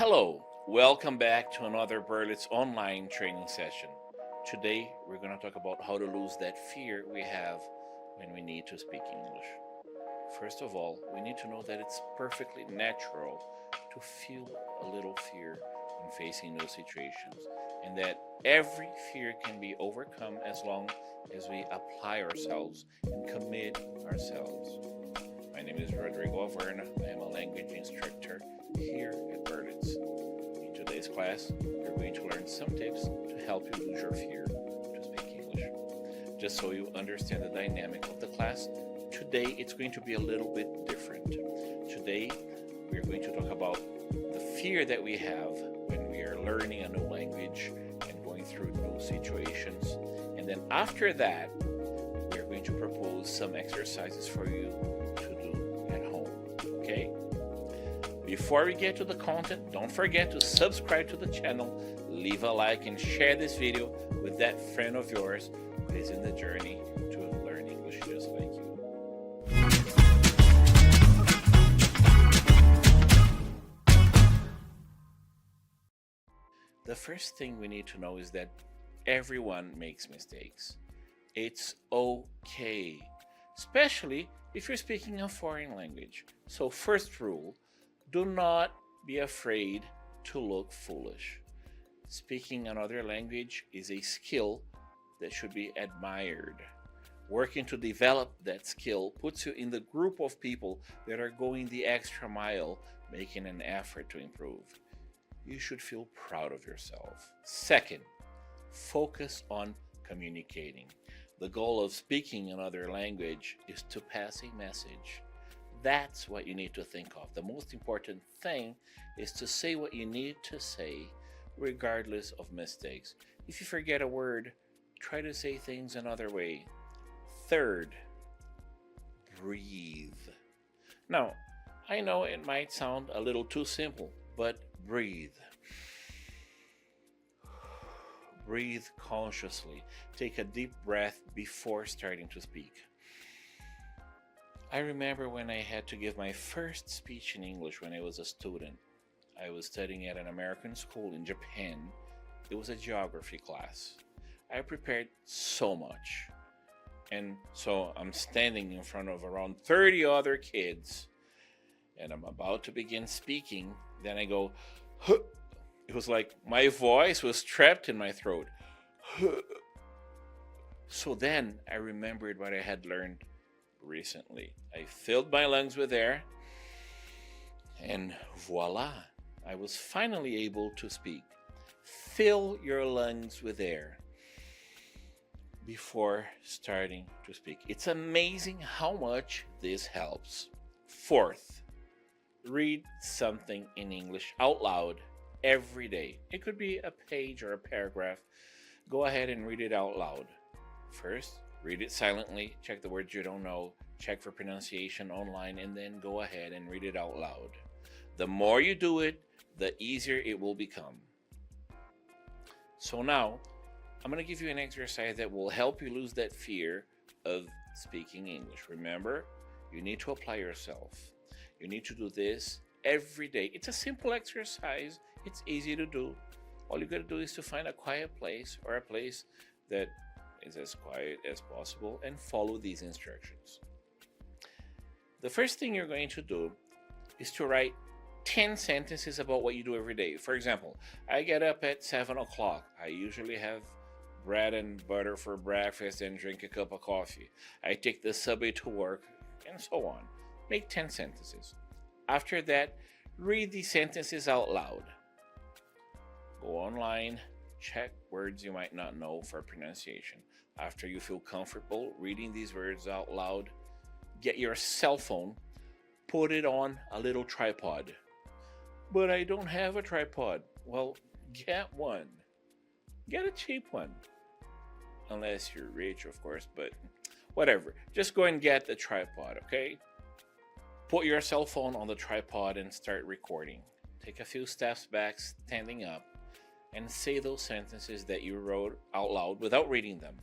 Hello, welcome back to another Berlitz's online training session. Today we're going to talk about how to lose that fear we have when we need to speak English. First of all, we need to know that it's perfectly natural to feel a little fear when facing those situations, and that every fear can be overcome as long as we apply ourselves and commit ourselves. My name is Rodrigo Averna. I am a language instructor here at Berlitz's. In today's class, we're going to learn some tips to help you lose your fear to speak English. Just so you understand the dynamic of the class, today it's going to be a little bit different. Today, we're going to talk about the fear that we have when we are learning a new language and going through new situations. And then after that, we're going to propose some exercises for you to do at home. Okay? Before we get to the content, don't forget to subscribe to the channel, leave a like, and share this video with that friend of yours who is in the journey to learn English just like you. The first thing we need to know is that everyone makes mistakes. It's okay, especially if you're speaking a foreign language. So first rule, do not be afraid to look foolish. Speaking another language is a skill that should be admired. Working to develop that skill puts you in the group of people that are going the extra mile, making an effort to improve. You should feel proud of yourself. Second, focus on communicating. The goal of speaking another language is to pass a message. That's what you need to think of. The most important thing is to say what you need to say, regardless of mistakes. If you forget a word, try to say things another way. Third, breathe. Now, I know it might sound a little too simple, but breathe. Breathe consciously. Take a deep breath before starting to speak. I remember when I had to give my first speech in English when I was a student. I was studying at an American school in Japan. It was a geography class. I prepared so much. And so I'm standing in front of around 30 other kids, and I'm about to begin speaking. Then I go, huh. It was like my voice was trapped in my throat. Huh. So then I remembered what I had learned recently. I filled my lungs with air, and voila, I was finally able to speak. Fill your lungs with air before starting to speak. It's amazing how much this helps. Fourth, read something in English out loud every day. It could be a page or a paragraph. Go ahead and read it out loud. First, read it silently, check the words you don't know, check for pronunciation online, and then go ahead and read it out loud. The more you do it, the easier it will become. So now, I'm going to give you an exercise that will help you lose that fear of speaking English. Remember, you need to apply yourself. You need to do this every day. It's a simple exercise. It's easy to do. All you got to do is to find a quiet place or a place that is as quiet as possible and follow these instructions. The first thing you're going to do is to write 10 sentences about what you do every day. For example, I get up at 7 o'clock. I usually have bread and butter for breakfast and drink a cup of coffee. I take the subway to work, and so on. Make 10 sentences. After that, read these sentences out loud. Go online, check words you might not know for pronunciation. After you feel comfortable reading these words out loud, get your cell phone, put it on a little tripod. But I don't have a tripod. Well, get one. Get a cheap one. Unless you're rich, of course, but whatever. Just go and get the tripod, okay? Put your cell phone on the tripod and start recording. Take a few steps back, standing up, and say those sentences that you wrote out loud without reading them.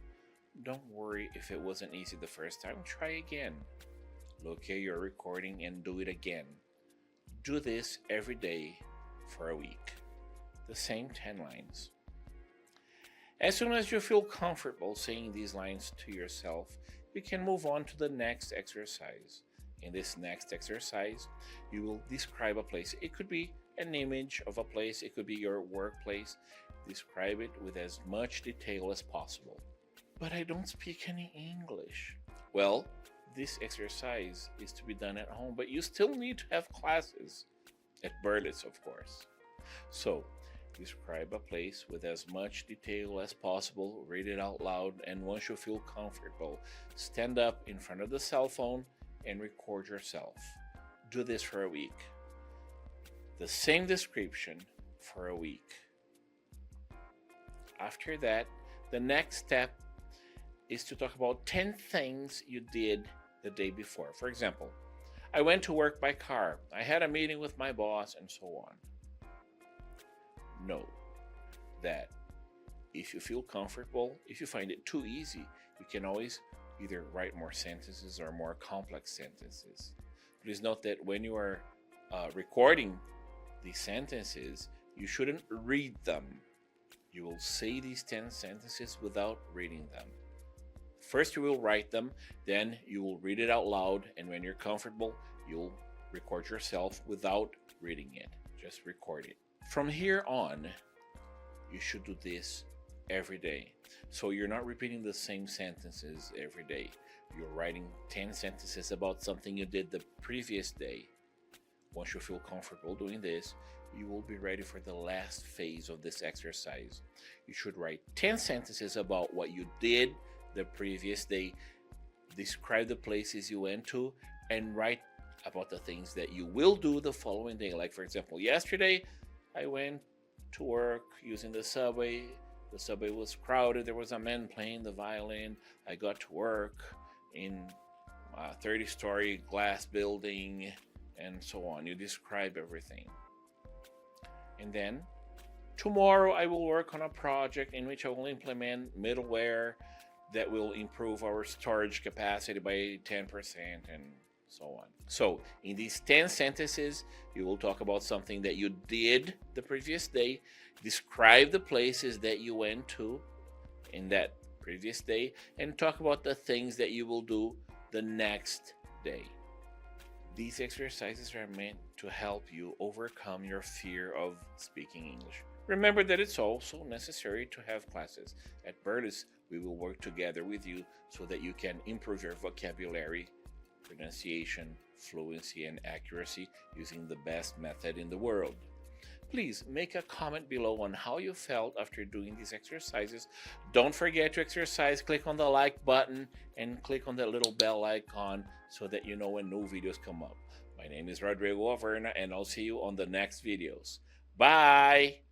Don't worry if it wasn't easy the first time. Try again. Locate your recording and do it again. Do this every day for a week. The same 10 lines. As soon as you feel comfortable saying these lines to yourself, you can move on to the next exercise. In this next exercise, you will describe a place. It could be an image of a place, it could be your workplace. Describe it with as much detail as possible. But I don't speak any English. Well, this exercise is to be done at home, but you still need to have classes at Berlitz, of course. So, describe a place with as much detail as possible, read it out loud, and once you feel comfortable, stand up in front of the cell phone and record yourself. Do this for a week. The same description for a week. After that, the next step is to talk about 10 things you did the day before. For example, I went to work by car, I had a meeting with my boss, and so on. Know that if you feel comfortable, if you find it too easy, you can always either write more sentences or more complex sentences. Please note that when you are recording these sentences, you shouldn't read them. You will say these 10 sentences without reading them. First you will write them, then you will read it out loud, and when you're comfortable, you'll record yourself without reading it. Just record it. From here on, you should do this every day. So you're not repeating the same sentences every day. You're writing 10 sentences about something you did the previous day. Once you feel comfortable doing this, you will be ready for the last phase of this exercise. You should write 10 sentences about what you did the previous day, describe the places you went to, and write about the things that you will do the following day. Like, for example, yesterday I went to work using the subway. The subway was crowded. There was a man playing the violin. I got to work in a 30-story glass building, and so on. You describe everything. And then tomorrow I will work on a project in which I will implement middleware that will improve our storage capacity by 10% and so on. So in these 10 sentences, you will talk about something that you did the previous day, describe the places that you went to in that previous day, and talk about the things that you will do the next day. These exercises are meant to help you overcome your fear of speaking English. Remember that it's also necessary to have classes. At Berlitz, we will work together with you so that you can improve your vocabulary, pronunciation, fluency, and accuracy using the best method in the world. Please make a comment below on how you felt after doing these exercises. Don't forget to exercise. Click on the like button and click on that little bell icon so that you know when new videos come up. My name is Rodrigo Averna, and I'll see you on the next videos. Bye!